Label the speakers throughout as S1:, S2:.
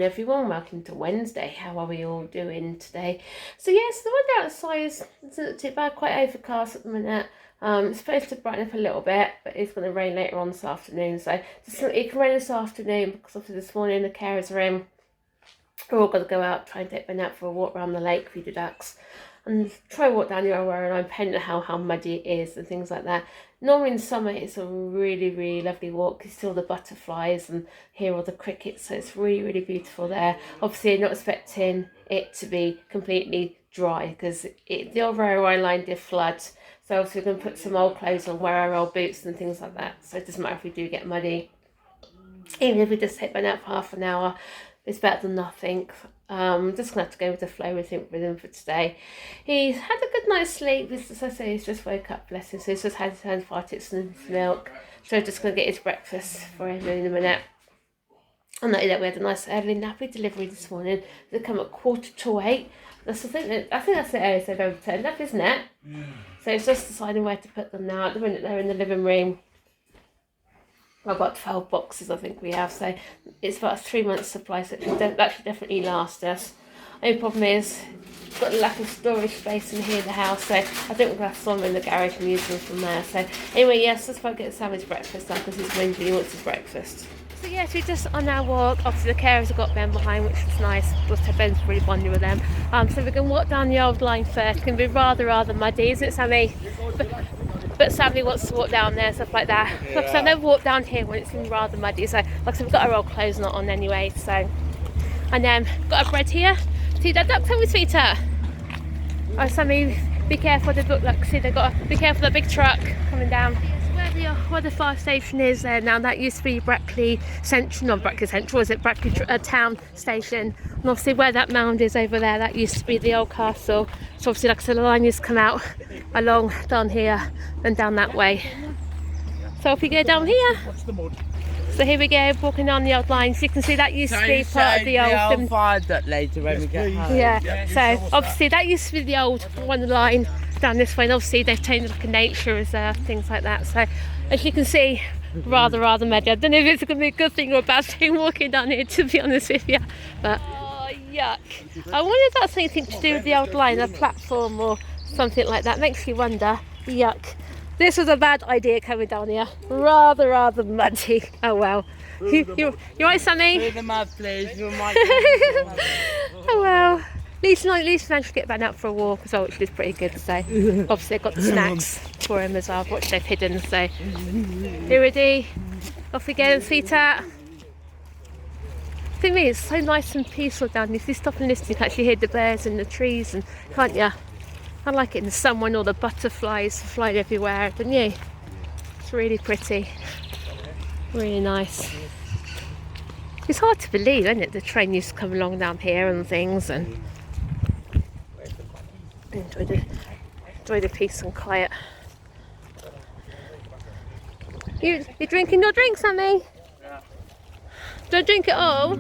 S1: everyone, welcome to Wednesday. How are we all doing today? So yes, the weather outside isn't too bad, quite overcast at the minute. It's supposed to brighten up a little bit, but it's going to rain later on this afternoon, so it can rain this afternoon because obviously this morning the carers are in. We're all going to go out, try and take Ben out for a walk around the lake, feed the ducks, and try and walk down the old road, and I'm depending on how muddy it is and things like that. Normally in summer it's a really, really lovely walk. You see all the butterflies and hear all the crickets, so it's really, really beautiful there. Obviously I'm not expecting it to be completely dry because the old railway line did flood, so obviously we're going to put some old clothes on, wear our old boots and things like that, so it doesn't matter if we do get muddy. Even if we just take Ben out for half an hour, it's better than nothing. I'm just going to have to go with the flow with him for today. He's had a good night's sleep. As I say, he's just woke up, bless him. So he's just had his hand farted and his milk. So just going to get his breakfast for him in a minute. I know that we had a nice early nappy delivery this morning. They come at 7:45. I think that's the earliest they've ever turned up, isn't it? Yeah. So it's just deciding where to put them now. At the minute they're in the living room. I've got 12 boxes, I think we have, so it's about a 3 month supply, so it should definitely last us. The only problem is, we've got a lack of storage space in here in the house, so I think we're going to have some in the garage and use them from there. So anyway, yes, let's go get Sammy's breakfast done because he's whinging, he wants his breakfast. So yes, we're just on our walk. Obviously the carers have got Ben behind, which is nice, plus Ben's really bonding with them. So we're going to walk down the old line first. It's going to be rather muddy, isn't it, Sammy? But Sammy wants to walk down there, stuff like that. Yeah. Like I said, I never walk down here when it's been rather muddy. So, like I said, we've got our old clothes not on anyway. So, and then got our bread here. See that duck, tell me, sweetheart. Oh, Sammy, be careful. They look like, see, they got to be careful. The big truck coming down. Where the fire station is there now, that used to be Brackley Central, not Brackley Central, is it Brackley Town Station? And obviously where that mound is over there, that used to be the old castle. So obviously, like I said, the line used to come out along down here and down that way. So if we go down here, so here we go, walking down the old line. So you can see that used to be part of the old.
S2: I'll find that later when we get home.
S1: Yeah. So obviously that used to be the old one line down this way, and obviously they've changed like a nature reserve, things like that. So as you can see, rather muddy. I don't know if it's going to be a good thing or a bad thing walking down here, to be honest with you. But oh, yuck! I wonder if that's anything to do with the old line, a platform or something like that. Makes you wonder. Yuck! This was a bad idea coming down here. Rather muddy. Oh well. You right, Sammy?
S2: Through the mud, please.
S1: Oh well. At least managed to get Ben out for a walk as well, which is pretty good. So obviously I've got the snacks for him as well, which they've hidden. So you ready? Off we go, sweetheart. The thing is, it's so nice and peaceful down here. If you stop and listen, you can actually hear the birds in the trees, and can't you? I like it in the summer when all the butterflies fly everywhere, don't you? It's really pretty, really nice. It's hard to believe, isn't it? The train used to come along down here and things, and enjoy the peace and quiet. You drinking your drink, Sammy? Yeah. Don't drink it all.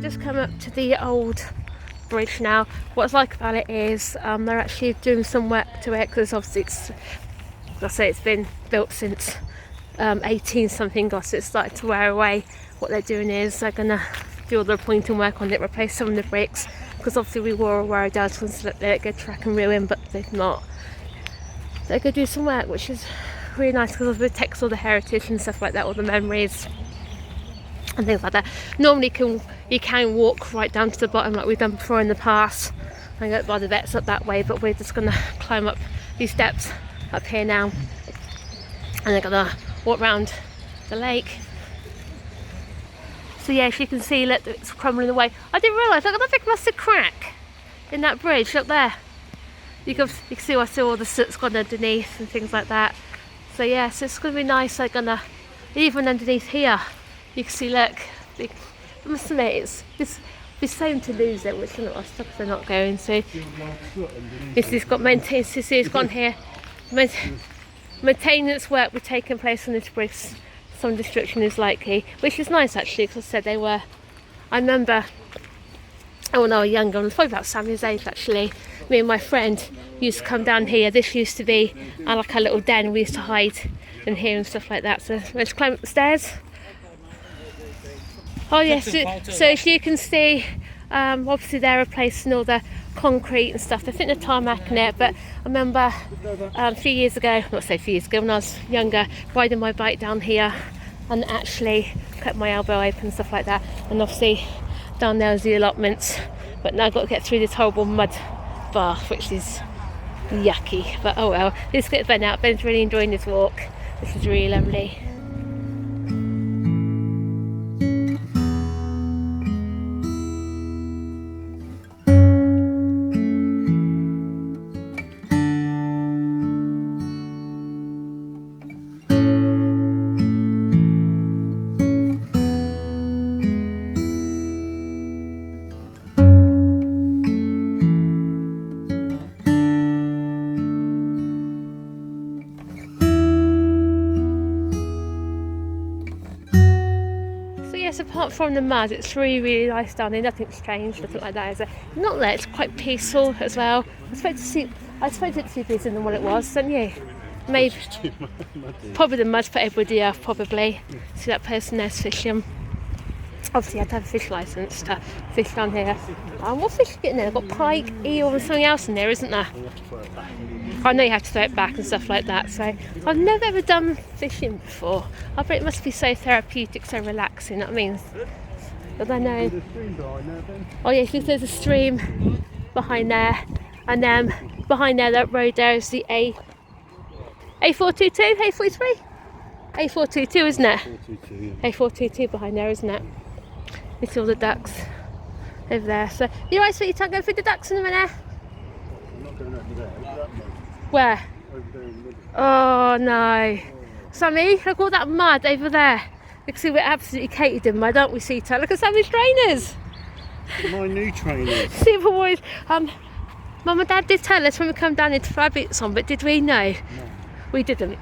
S1: Just come up to the old bridge now. What's like about it is they're actually doing some work to it, because obviously it's been built since 18 something, so it's started to wear away. What they're doing is they're gonna do all the pointing work on it, replace some of the bricks, because obviously we were worried out to let it go track and ruin, but they've not. They're gonna do some work, which is really nice because it protects all the heritage and stuff like that, all the memories and things like that. Normally you can walk right down to the bottom like we've done before in the past and go by the vets up that way, but we're just going to climb up these steps up here now, and they're going to walk around the lake. So yeah, as you can see, look, it's crumbling away. I didn't realise, look, that thing must have cracked. in that bridge up there. You can see I see all the soot's gone underneath and things like that. So yeah, so it's going to be nice. I'm gonna even underneath here. You can see, look. I must admit, it's shame to lose it, which they're not going to. It's got maintenance. You see, it's gone here. Maintenance work will taking place on this bridge. Some destruction is likely, which is nice actually, because I said they were. I remember when I was younger, I was probably about Sammy's age actually. Me and my friend used to come down here. This used to be like a little den. We used to hide in here and stuff like that. So let's climb up the stairs. Oh yes, so as you can see, obviously they're replacing all the concrete and stuff. I think they're tarmacking it, but I remember a few years ago, not say a few years ago, when I was younger, riding my bike down here and actually cut my elbow open and stuff like that. And obviously down there is the allotments, but now I've got to get through this horrible mud bath, which is yucky, but oh well. Let's get Ben out. Ben's really enjoying this walk. This is really lovely. Apart from the mud, it's really nice down here. Nothing's changed, nothing like that, is it? Not that it's quite peaceful as well. I expected it to be peaceful than what it was, didn't you? Maybe probably the mud put everybody off, probably. See that person there's fishing. Obviously, I had to have a fish licence to fish down here. What fish are getting there? I've got pike, eel, and something else in there, isn't there? I know you have to throw it back and stuff like that. So I've never ever done fishing before. I bet it must be so therapeutic, so relaxing. That means. But I know. Oh yeah, there's a stream behind there, and then behind there, that road there is the A422, A43, A422, isn't it? A422 behind there, isn't it? You see all the ducks over there. So you're right, sweetie, can't go through the ducks in a minute.
S3: I'm not going over there.
S1: Where?
S3: Over there in the middle.
S1: Oh no. Sammy, look all that mud over there. You can see we're absolutely catered in mud, aren't we, Sita? Look at Sammy's trainers.
S3: My new trainers.
S1: See, boys. Mum and Dad did tell us when we come down here to throw our boots on, but did we? No. We didn't.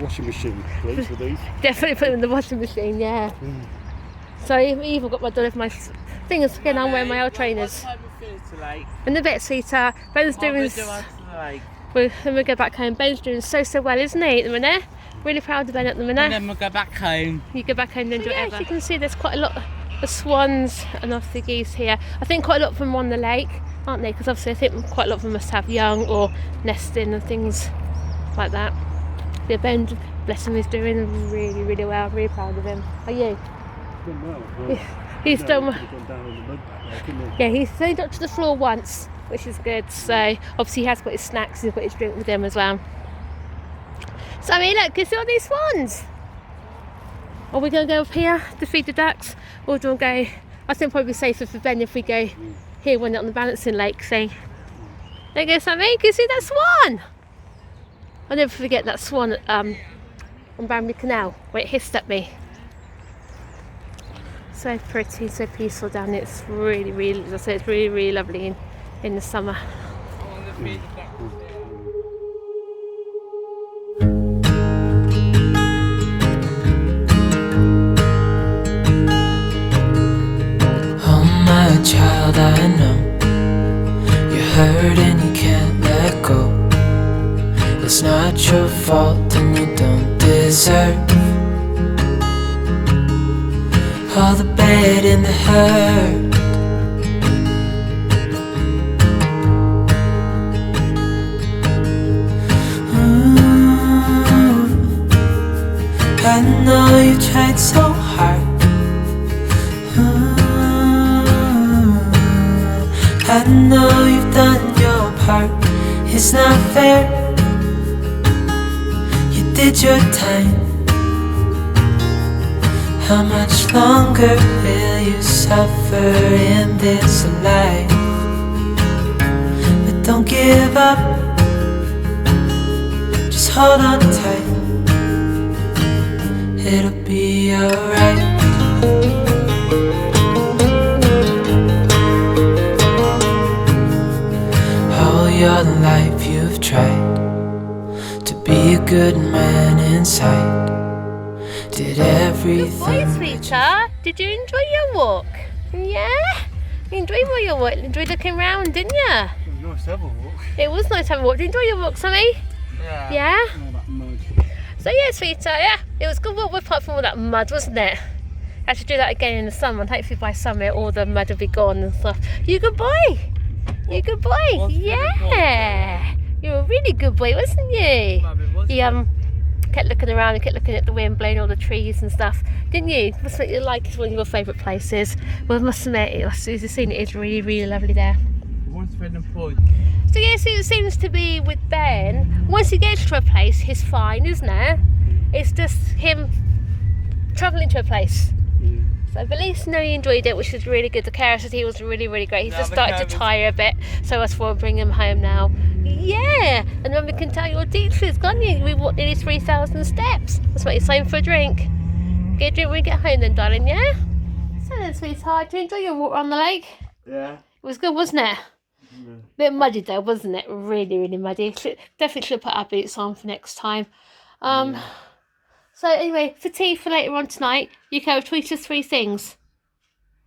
S3: Washing machine, please, for these.
S1: Definitely put them in the washing machine, yeah. So we even got my done with my fingers again. I'm wearing my old trainers. And a bit, Sita. Ben's doing. Then we'll go back home. Ben's doing so well, isn't he, at the minute? Really proud of Ben at the minute.
S2: And then we'll go back home.
S1: You go back home and do whatever. As you can see, there's quite a lot of swans and obviously geese here. I think quite a lot of them are on the lake, aren't they? Because obviously I think quite a lot of them must have young or nesting and things like that. Yeah, Ben, bless him, is doing really well. Really proud of him. Are you?
S3: Done well.
S1: He's done well.
S3: Down in the mud back there, couldn't he?
S1: Yeah, he's only got to the floor once, which is good. So obviously he has got his snacks, he's got his drink with him as well. So I mean, look, you see all these swans? Are we going to go up here to feed the ducks? Or do we go? I think probably safer for Ben if we go here when they're on the balancing lake. See? There you go, Sammy. Can you see that swan? I'll never forget that swan on Banbury Canal where it hissed at me. So pretty, so peaceful down there. It's really, as I say, it's really lovely in the summer.
S4: Oh my child, I know you're hurt and you can't let go. It's not your fault and you don't deserve all the bad and the hurt. I know you tried so hard. I know you've done your part. It's not fair. You did your time. How much longer will you suffer in this life? Don't give up, just hold on tight. It'll be alright. All your life you've tried to be a good man inside. Did everything.
S1: Good boy, sweetheart. Did you enjoy your walk? Yeah? You enjoyed your walk? Enjoyed looking around, didn't you?
S3: It was nice to have a walk.
S1: It was nice to have a walk. Did you enjoy your walk, Sammy?
S2: Yeah.
S1: Yeah?
S3: All that mud.
S1: So yeah, sweetheart, yeah. It was good walk apart from all that mud, wasn't it? I have to do that again in the summer, and hopefully by summer all the mud will be gone and stuff. You good boy? You good boy? Yeah. You were a really good boy, wasn't you? You kept looking around and kept looking at the wind blowing all the trees and stuff, didn't you? Must make you like it's one of your favourite places. Well, I must admit, as you've seen, it is really, really lovely there. So yes, it seems to be with Ben, once he gets to a place, he's fine, isn't it? It's just him travelling to a place.
S3: Yeah.
S1: So but at least he enjoyed it, which is really good. The carer said he was really, really great. He's just started to tire a bit, so that's why we're bringing him home now. Yeah, and then we can tell your teachers, can't you? We walked nearly 3,000 steps. That's what you're saying for a drink. Get a drink when we get home then, darling, yeah? So then, sweetheart, did you enjoy your walk around the lake?
S3: Yeah.
S1: It was good, wasn't it?
S3: Yeah.
S1: Bit muddy though, wasn't it? Really, really muddy. Definitely should put our boots on for next time. So anyway, for tea for later on tonight, you can have a choice of 3 things.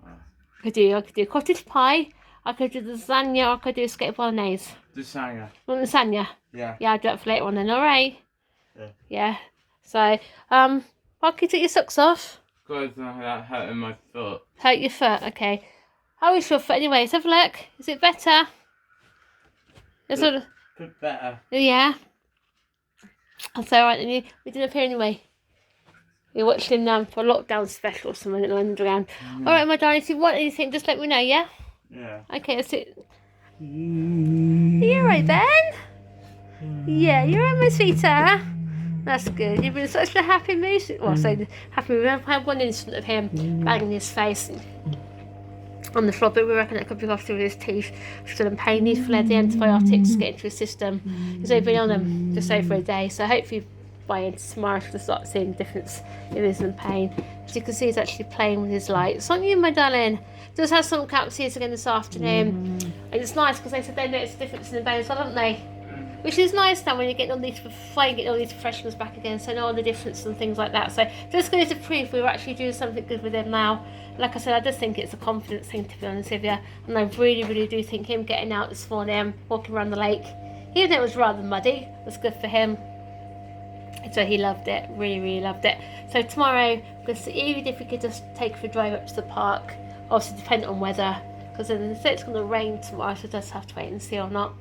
S1: I could do cottage pie, I could do lasagna, or I could do spaghetti bolognese.
S2: Lasagna.
S1: Want lasagna?
S2: Yeah.
S1: Yeah, I'll do that for later on then, alright?
S3: Yeah.
S1: Yeah. So, why can you take your socks off?
S2: Because that hurting my foot.
S1: Hurt your foot, okay. How is your foot anyway? Let's have a look. Is it better? It's sort of,
S2: Bit better.
S1: yeah. That's alright then, we didn't appear anyway. We're watching for a lockdown special or something at the underground. Alright, my darling, if you want anything, just let me know, yeah?
S2: Yeah.
S1: Okay, that's it. Are you alright, Ben? Yeah, you're alright, my sweetheart. That's good. You've been in such a happy mood. Well, so happy mood. We've had one incident of him banging his face on the floor, but we reckon it could be off through his teeth. Still in pain. He's fled the antibiotics to get into his system. He's only been on them just over a day, so hopefully by tomorrow we'll start seeing a difference if he's in pain. As you can see, he's actually playing with his lights. Aren't you, my darling? Does have some capsules again this afternoon. And it's nice because they said they noticed a difference in the bone as well, haven't they? Which is nice now when you're getting all these professionals back again, so know all the difference and things like that. So just goes to prove we were actually doing something good with him now. Like I said, I just think it's a confidence thing, to be honest with you. And I really, really do think him getting out this morning, walking around the lake, even though it was rather muddy, was good for him. So he loved it, really, really loved it. So tomorrow, because even if we could just take for a drive up to the park, obviously depending on weather, because then they say it's going to rain tomorrow, so just have to wait and see or not.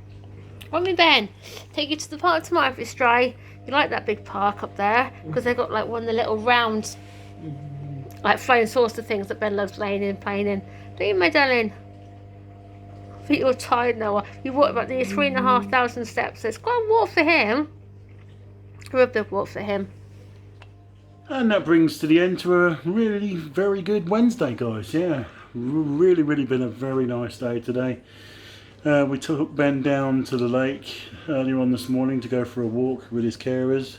S1: Won't we, Ben? Take you to the park tomorrow if it's dry. You like that big park up there, because they've got like one of the little round, like flying saucer things that Ben loves laying in, playing in. Don't you, my darling? I think you're tired now. You walked about nearly 3,500 steps, so it's quite a walk for him. A big walk for him.
S3: And that brings to the end to a really very good Wednesday, guys. Yeah, really, really been a very nice day today. We took Ben down to the lake earlier on this morning to go for a walk with his carers,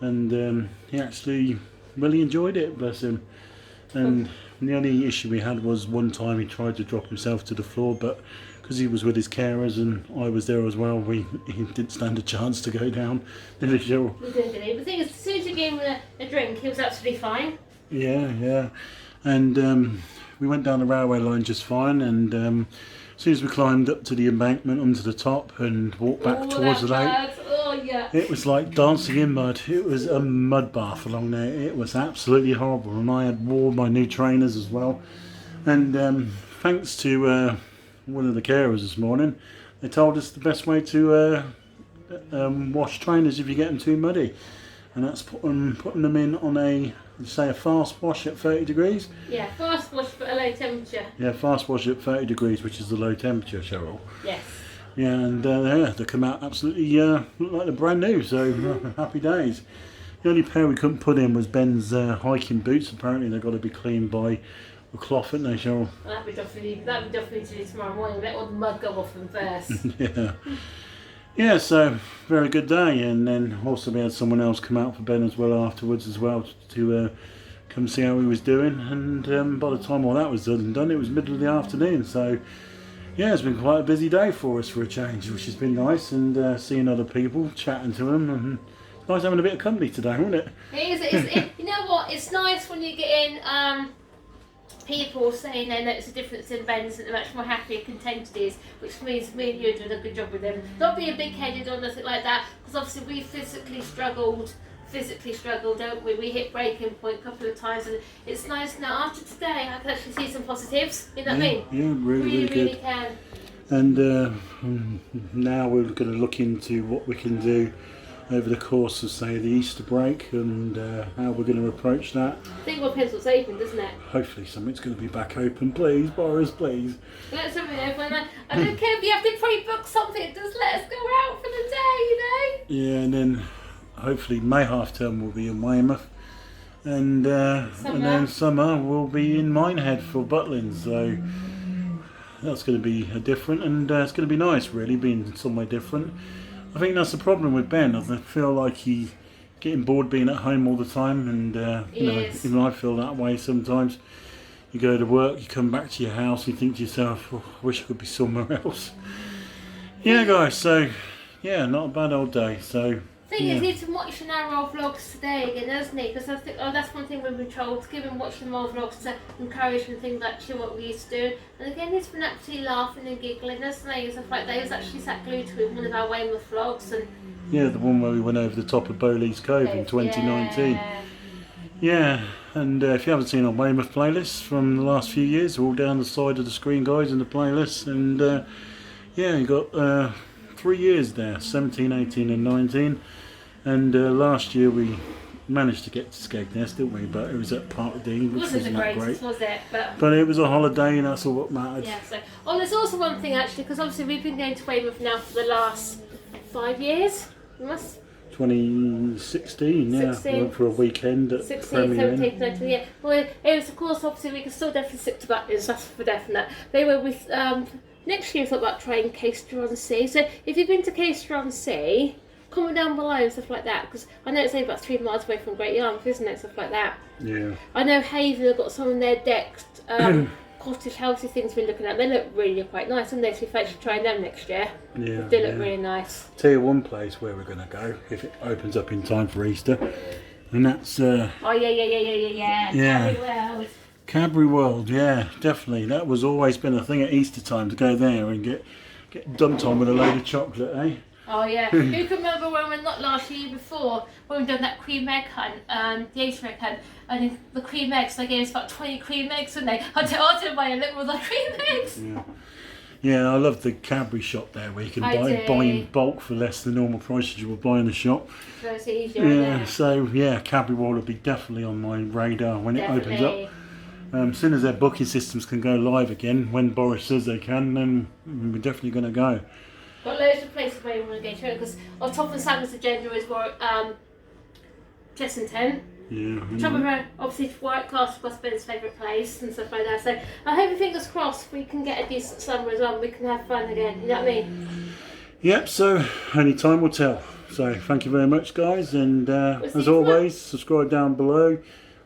S3: and he actually really enjoyed it, bless him. And the only issue we had was one time he tried to drop himself to the floor, but because he was with his carers and I was there as well, he didn't stand a chance to go down. Did he, Cheryl?
S1: He did, didn't he? But the thing is, as soon as you gave him a drink, he was absolutely fine.
S3: Yeah. And we went down the railway line just fine, and as soon as we climbed up to the embankment onto the top and walked back towards the lake,
S1: yeah.
S3: it was like dancing in mud. It was a mud bath along there. It was absolutely horrible, and I had worn my new trainers as well. And thanks to one of the carers this morning, they told us the best way to wash trainers if you get them too muddy, and that's putting them in on a fast wash at 30 degrees.
S1: Yeah, fast wash but a low temperature.
S3: Yeah, fast wash at 30 degrees, which is the low temperature, Cheryl.
S1: Yes.
S3: Yeah, and they come out absolutely look like they're brand new, so happy days. The only pair we couldn't put in was Ben's hiking boots. Apparently they've got to be cleaned by a cloth, haven't they, Cheryl?
S1: That'd be definitely to do tomorrow morning. Let all the mud go off them first.
S3: Yeah. Yeah, so very good day, and then also we had someone else come out for Ben as well afterwards as well to come see how he was doing, and by the time all that was done, it was middle of the afternoon, so yeah, it's been quite a busy day for us for a change, which has been nice, and seeing other people, chatting to them, and nice having a bit of company today, wasn't it?
S1: It is. You know what? It's nice when you get in people saying they notice a difference in Ben's and they're much more happy and contented he is, which means me and you are doing a good job with him. Not being big-headed or nothing like that, because obviously we physically struggled, don't we? We hit breaking point a couple of times, and it's nice now after today I can actually see some positives. You know what I mean?
S3: Yeah, really good.
S1: Can.
S3: And now we're going to look into what we can do over the course of, say, the Easter break, and how we're going to approach that.
S1: I think what pencil's open, doesn't it?
S3: Hopefully something's going to be back open, please, Boris, please.
S1: Let something open. I don't care if you have to pre-book something, just let us go out for the day, you know?
S3: Yeah, and then hopefully May half term will be in Weymouth, and then summer will be in Minehead for Butlins, so that's going to be different, and it's going to be nice, really, being somewhere different. I think that's the problem with Ben. I feel like he's getting bored being at home all the time, and you know, even I feel that way sometimes. You go to work, you come back to your house, you think to yourself, oh, I wish I could be somewhere else. Yeah, guys, so yeah, not a bad old day. So
S1: thing is, he's been watching our old vlogs today again, hasn't he? Because I think that's one thing we've been told, to give him watching more vlogs to encourage him things actually what we used to do. And again, he's been actually laughing and giggling, hasn't he? And stuff like that. He was actually sat glued to one of our Weymouth vlogs, and
S3: yeah, the one where we went over the top of Bowleys Cove in 2019. Yeah, and if you haven't seen our Weymouth playlists from the last few years, they're all down the side of the screen, guys, in the playlist. And yeah, you got 3 years there, 17, 18 and 19. And last year we managed to get to Skegness, didn't we? But it was at Park Dean, which wasn't that great.
S1: Was it?
S3: But it was a holiday, and that's all what mattered.
S1: Yeah, so, there's also one thing actually, because obviously we've been going to Weymouth now for the last 5 years.
S3: 2016, yeah.
S1: 16.
S3: We went for a weekend at
S1: 16,
S3: Premier Inn.
S1: 17, 19, yeah. Well, it was, of course, obviously we can still definitely stick to Butlins, that's for definite. They were with, next year we thought about trying Caister-on-Sea. So if you've been to Caister-on-Sea, comment down below and stuff like that, because I know it's only about 3 miles away from Great Yarmouth, isn't it? Stuff like that. Yeah. I know Haven have got some of their decked cottage housey things we're looking at. They look really quite nice, and they're actually trying them next year. Yeah. They look really nice.
S3: Tell you one place where we're going to go if it opens up in time for Easter, and that's
S1: yeah. Cadbury World.
S3: Cadbury World, yeah, definitely. That was always been a thing at Easter time, to go there and get dumped on with a load of chocolate, eh?
S1: Oh yeah. Who can remember when we, not last year, before, when we done that cream egg hunt, the Easter egg hunt, and the cream eggs, they gave us about 20 cream eggs, and I didn't buy a little of the cream eggs.
S3: Yeah. Yeah, I love the Cadbury shop there, where you can buy in bulk for less than normal prices you would buy in the shop.
S1: So it's easier.
S3: Yeah, so yeah, Cadbury World will be definitely on my radar when it opens up. As soon as their booking systems can go live again, when Boris says they can, then we're definitely going to go.
S1: Got loads of places where you want to go to, because on top of Samuel's agenda is more Chessington.
S3: Yeah.
S1: Trouble obviously work class was Ben's favourite place and stuff like that. So I hope, fingers crossed, we can get a decent summer as well. We can have fun again. You know what I mean?
S3: Yep. So only time will tell. So thank you very much, guys, and as always, subscribe down below.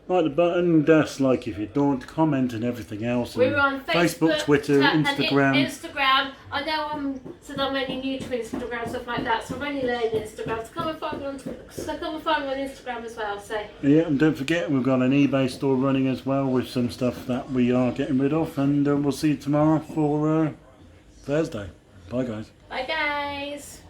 S3: Like the button, dislike if you don't, comment and everything else.
S1: We're on Facebook,
S3: Twitter, Instagram.
S1: Instagram. I know I'm only new to Instagram, stuff like that, so I'm only learning Instagram. So come and find me on Instagram as well. So
S3: yeah, and don't forget we've got an eBay store running as well with some stuff that we are getting rid of, and we'll see you tomorrow for Thursday. Bye, guys.
S1: Bye, guys.